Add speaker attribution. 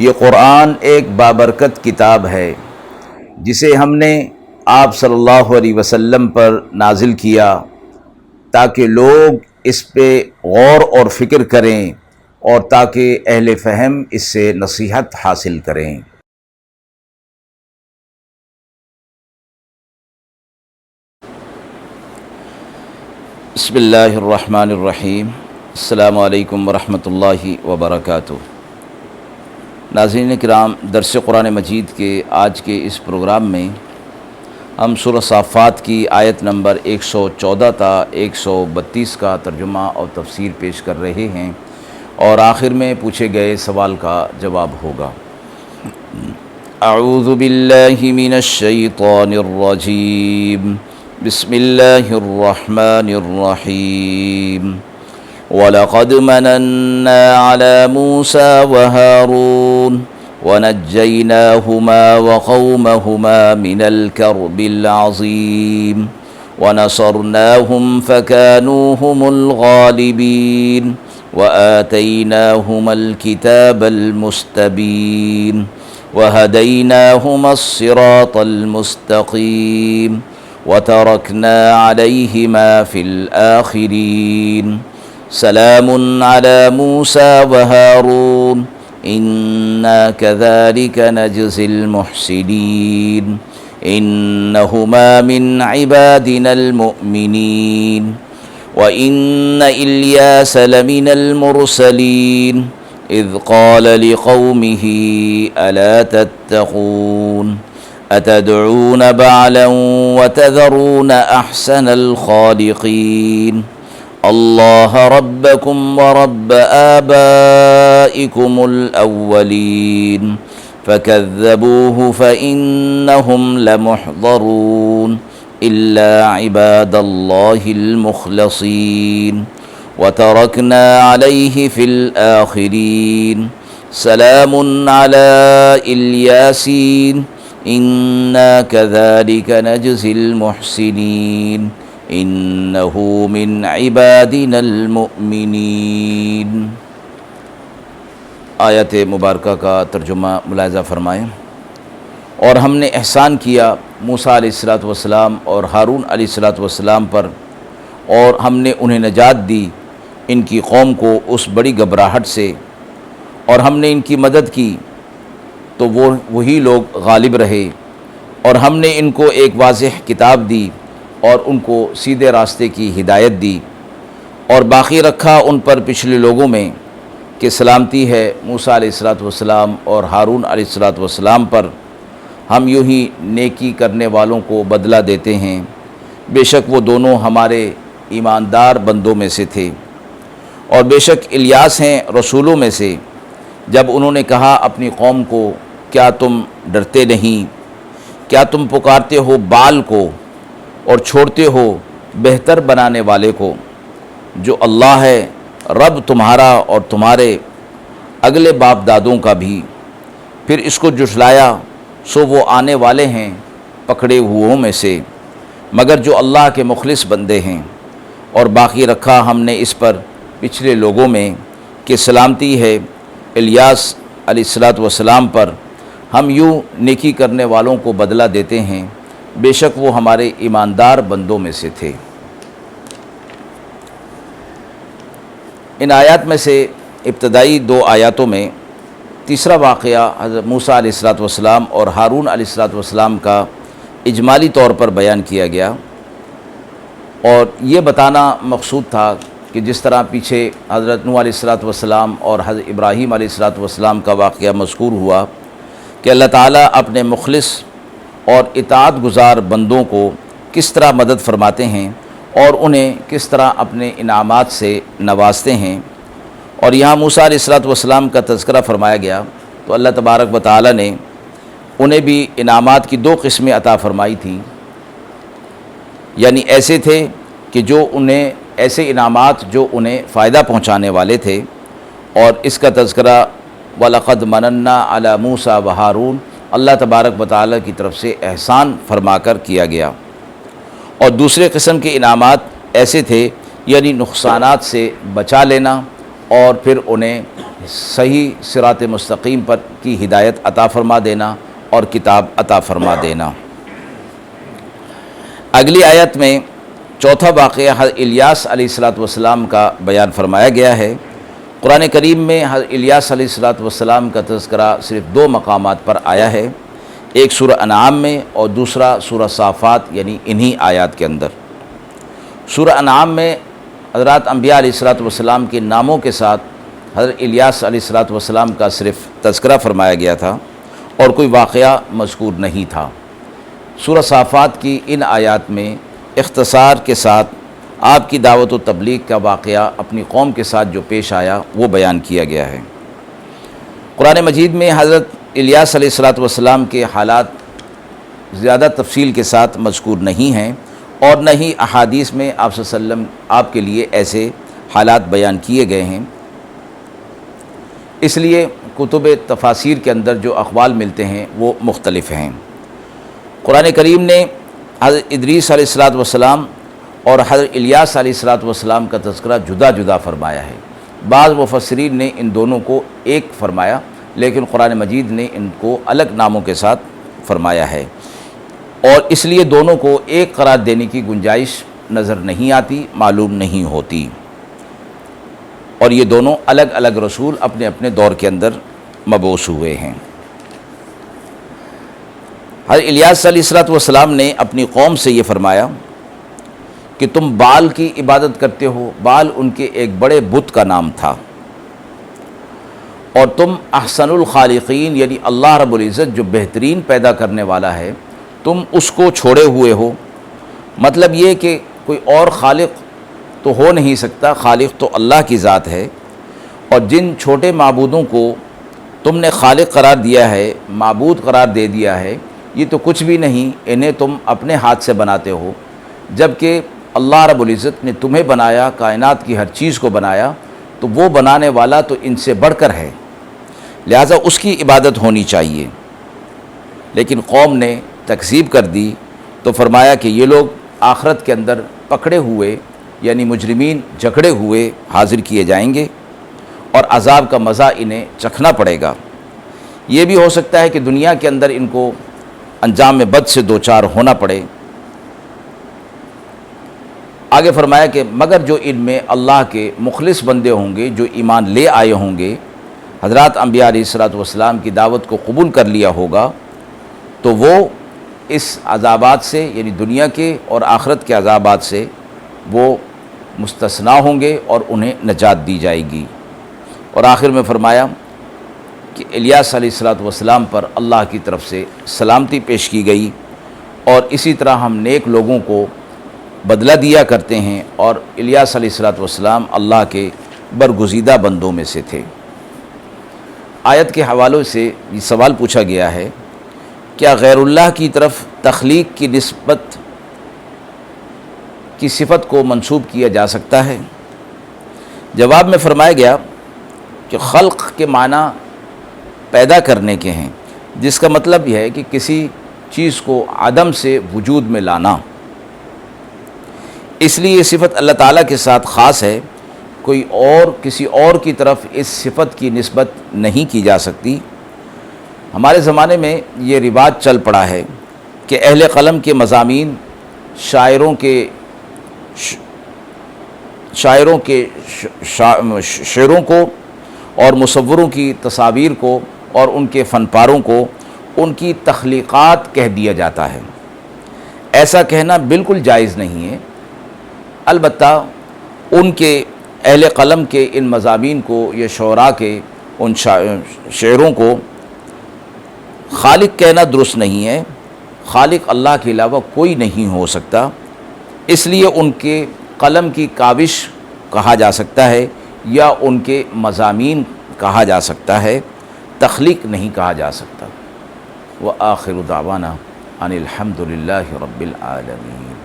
Speaker 1: یہ قرآن ایک بابرکت کتاب ہے جسے ہم نے آپ صلی اللہ علیہ وسلم پر نازل کیا تاکہ لوگ اس پہ غور اور فکر کریں اور تاکہ اہل فہم اس سے نصیحت حاصل کریں۔ بسم اللہ الرحمن الرحیم۔ السلام علیکم ورحمۃ اللہ وبرکاتہ۔ ناظرین کرام، درس قرآن مجید کے آج کے اس پروگرام میں ہم سورہ صافات کی آیت نمبر 114 تا 132 کا ترجمہ اور تفسیر پیش کر رہے ہیں اور آخر میں پوچھے گئے سوال کا جواب ہوگا۔ اعوذ باللہ من الشیطان الرجیم، بسم اللہ الرحمن الرحیم۔ وَلَقَدْ مَنَنَّا عَلَى مُوسَى وَهَارُونَ وَنَجَّيْنَاهُمَا وَقَوْمَهُمَا مِنَ الْكَرْبِ الْعَظِيمِ وَنَصَرْنَاهُمْ فَكَانُوا هُمُ الْغَالِبِينَ وَآتَيْنَاهُمَا الْكِتَابَ الْمُسْتَبِينَ وَهَدَيْنَاهُمَا الصِّرَاطَ الْمُسْتَقِيمَ وَتَرَكْنَا عَلَيْهِمَا فِي الْآخِرِينَ سلام على موسى وهارون إنا كذلك نجزي المحسنين إنهما من عبادنا المؤمنين وإن إلياس لمن المرسلين إذ قال لقومه ألا تتقون أتدعون بعلا وتذرون أحسن الخالقين اللہ ربکم ورب آبائکم الاولین فکذبوہ فإنہم لمحضرون الا عباد اللہ المخلصین وترکنا علیہ فی الآخرین سلام علی الیاسین انا کذالک نجزی المحسنین انہو من عبادنا المؤمنین۔ آیت مبارکہ کا ترجمہ ملاحظہ فرمائیں۔ اور ہم نے احسان کیا موسیٰ علیہ السلام اور ہارون علیہ السلام پر، اور ہم نے انہیں نجات دی ان کی قوم کو اس بڑی گھبراہٹ سے، اور ہم نے ان کی مدد کی تو وہی لوگ غالب رہے، اور ہم نے ان کو ایک واضح کتاب دی اور ان کو سیدھے راستے کی ہدایت دی، اور باقی رکھا ان پر پچھلے لوگوں میں کہ سلامتی ہے موسیٰ علیہ السلام اور ہارون علیہ السلام پر، ہم یوں ہی نیکی کرنے والوں کو بدلہ دیتے ہیں، بے شک وہ دونوں ہمارے ایماندار بندوں میں سے تھے۔ اور بے شک الیاس ہیں رسولوں میں سے، جب انہوں نے کہا اپنی قوم کو کیا تم ڈرتے نہیں، کیا تم پکارتے ہو بال کو اور چھوڑتے ہو بہتر بنانے والے کو، جو اللہ ہے رب تمہارا اور تمہارے اگلے باپ دادوں کا بھی، پھر اس کو جھٹلایا سو وہ آنے والے ہیں پکڑے ہوئوں میں سے، مگر جو اللہ کے مخلص بندے ہیں۔ اور باقی رکھا ہم نے اس پر پچھلے لوگوں میں کہ سلامتی ہے الیاس علیہ السلام پر، ہم یوں نیکی کرنے والوں کو بدلہ دیتے ہیں، بے شک وہ ہمارے ایماندار بندوں میں سے تھے۔ ان آیات میں سے ابتدائی دو آیاتوں میں تیسرا واقعہ حضرت موسیٰ علیہ السلام اور ہارون علیہ السلام کا اجمالی طور پر بیان کیا گیا، اور یہ بتانا مقصود تھا کہ جس طرح پیچھے حضرت نوح علیہ السلام اور حضرت ابراہیم علیہ السلام کا واقعہ مذکور ہوا کہ اللہ تعالیٰ اپنے مخلص اور اطاعت گزار بندوں کو کس طرح مدد فرماتے ہیں اور انہیں کس طرح اپنے انعامات سے نوازتے ہیں۔ اور یہاں موسیٰ علیہ السلام کا تذکرہ فرمایا گیا تو اللہ تبارک و تعالیٰ نے انہیں بھی انعامات کی دو قسمیں عطا فرمائی تھیں، یعنی ایسے تھے کہ جو انہیں ایسے انعامات جو انہیں فائدہ پہنچانے والے تھے، اور اس کا تذکرہ وَلَقَدْ مَنَنَّا عَلَى مُوسَى وَهَارُونَ اللہ تبارک و تعالیٰ کی طرف سے احسان فرما کر کیا گیا۔ اور دوسرے قسم کے انعامات ایسے تھے یعنی نقصانات سے بچا لینا اور پھر انہیں صحیح صراط مستقیم پر کی ہدایت عطا فرما دینا اور کتاب عطا فرما دینا۔ اگلی آیت میں چوتھا واقعہ حضرت الیاس علیہ السلام کا بیان فرمایا گیا ہے۔ قرآن کریم میں حضرت الیاس علیہ السلام کا تذکرہ صرف دو مقامات پر آیا ہے، ایک سورہ انعام میں اور دوسرا سورہ صافات یعنی انہی آیات کے اندر۔ سورہ انعام میں حضرات انبیاء علیہ السلام کے ناموں کے ساتھ حضرت الیاس علیہ السلام کا صرف تذکرہ فرمایا گیا تھا اور کوئی واقعہ مذکور نہیں تھا۔ سورہ صافات کی ان آیات میں اختصار کے ساتھ آپ کی دعوت و تبلیغ کا واقعہ اپنی قوم کے ساتھ جو پیش آیا وہ بیان کیا گیا ہے۔ قرآن مجید میں حضرت الیاس علیہ السلام کے حالات زیادہ تفصیل کے ساتھ مذکور نہیں ہیں اور نہ ہی احادیث میں آپ صلی اللہ علیہ وسلم آپ کے لیے ایسے حالات بیان کیے گئے ہیں، اس لیے کتب تفاسیر کے اندر جو اقوال ملتے ہیں وہ مختلف ہیں۔ قرآن کریم نے حضرت ادریس علیہ السلام اور حضرت الیاس علیہ السلام کا تذکرہ جدا جدا فرمایا ہے۔ بعض مفسرین نے ان دونوں کو ایک فرمایا، لیکن قرآن مجید نے ان کو الگ ناموں کے ساتھ فرمایا ہے، اور اس لیے دونوں کو ایک قرار دینے کی گنجائش نظر نہیں آتی، معلوم نہیں ہوتی، اور یہ دونوں الگ الگ رسول اپنے اپنے دور کے اندر مبعوث ہوئے ہیں۔ حضرت الیاس علیہ السلام نے اپنی قوم سے یہ فرمایا کہ تم بال کی عبادت کرتے ہو۔ بال ان کے ایک بڑے بت کا نام تھا، اور تم احسن الخالقین یعنی اللہ رب العزت جو بہترین پیدا کرنے والا ہے، تم اس کو چھوڑے ہوئے ہو۔ مطلب یہ کہ کوئی اور خالق تو ہو نہیں سکتا، خالق تو اللہ کی ذات ہے، اور جن چھوٹے معبودوں کو تم نے خالق قرار دیا ہے، معبود قرار دے دیا ہے، یہ تو کچھ بھی نہیں، انہیں تم اپنے ہاتھ سے بناتے ہو، جبکہ اللہ رب العزت نے تمہیں بنایا، کائنات کی ہر چیز کو بنایا، تو وہ بنانے والا تو ان سے بڑھ کر ہے، لہٰذا اس کی عبادت ہونی چاہیے۔ لیکن قوم نے تکذیب کر دی تو فرمایا کہ یہ لوگ آخرت کے اندر پکڑے ہوئے یعنی مجرمین جکڑے ہوئے حاضر کیے جائیں گے، اور عذاب کا مزہ انہیں چکھنا پڑے گا۔ یہ بھی ہو سکتا ہے کہ دنیا کے اندر ان کو انجام بد سے دوچار ہونا پڑے۔ آگے فرمایا کہ مگر جو ان میں اللہ کے مخلص بندے ہوں گے، جو ایمان لے آئے ہوں گے، حضرات انبیاء علیہ السلام کی دعوت کو قبول کر لیا ہوگا، تو وہ اس عذابات سے یعنی دنیا کے اور آخرت کے عذابات سے وہ مستثنیٰ ہوں گے اور انہیں نجات دی جائے گی۔ اور آخر میں فرمایا کہ الیاس علیہ السلام پر اللہ کی طرف سے سلامتی پیش کی گئی، اور اسی طرح ہم نیک لوگوں کو بدلہ دیا کرتے ہیں، اور الیاس علیہ السلام اللہ کے برگزیدہ بندوں میں سے تھے۔ آیت کے حوالوں سے یہ سوال پوچھا گیا ہے، کیا غیر اللہ کی طرف تخلیق کی نسبت کی صفت کو منسوب کیا جا سکتا ہے؟ جواب میں فرمایا گیا کہ خلق کے معنی پیدا کرنے کے ہیں، جس کا مطلب یہ ہے کہ کسی چیز کو عدم سے وجود میں لانا۔ اس لیے یہ صفت اللہ تعالیٰ کے ساتھ خاص ہے، کوئی اور کسی اور کی طرف اس صفت کی نسبت نہیں کی جا سکتی۔ ہمارے زمانے میں یہ رواج چل پڑا ہے کہ اہل قلم کے مضامین شاعروں کے شعروں کو اور مصوروں کی تصاویر کو اور ان کے فن پاروں کو ان کی تخلیقات کہہ دیا جاتا ہے۔ ایسا کہنا بالکل جائز نہیں ہے، البتہ ان کے اہل قلم کے ان مضامین کو یا شعراء کے ان شعروں کو خالق کہنا درست نہیں ہے۔ خالق اللہ کے علاوہ کوئی نہیں ہو سکتا، اس لیے ان کے قلم کی کاوش کہا جا سکتا ہے یا ان کے مضامین کہا جا سکتا ہے، تخلیق نہیں کہا جا سکتا۔ وآخر دعوانا ان الحمد للہ رب العالمین۔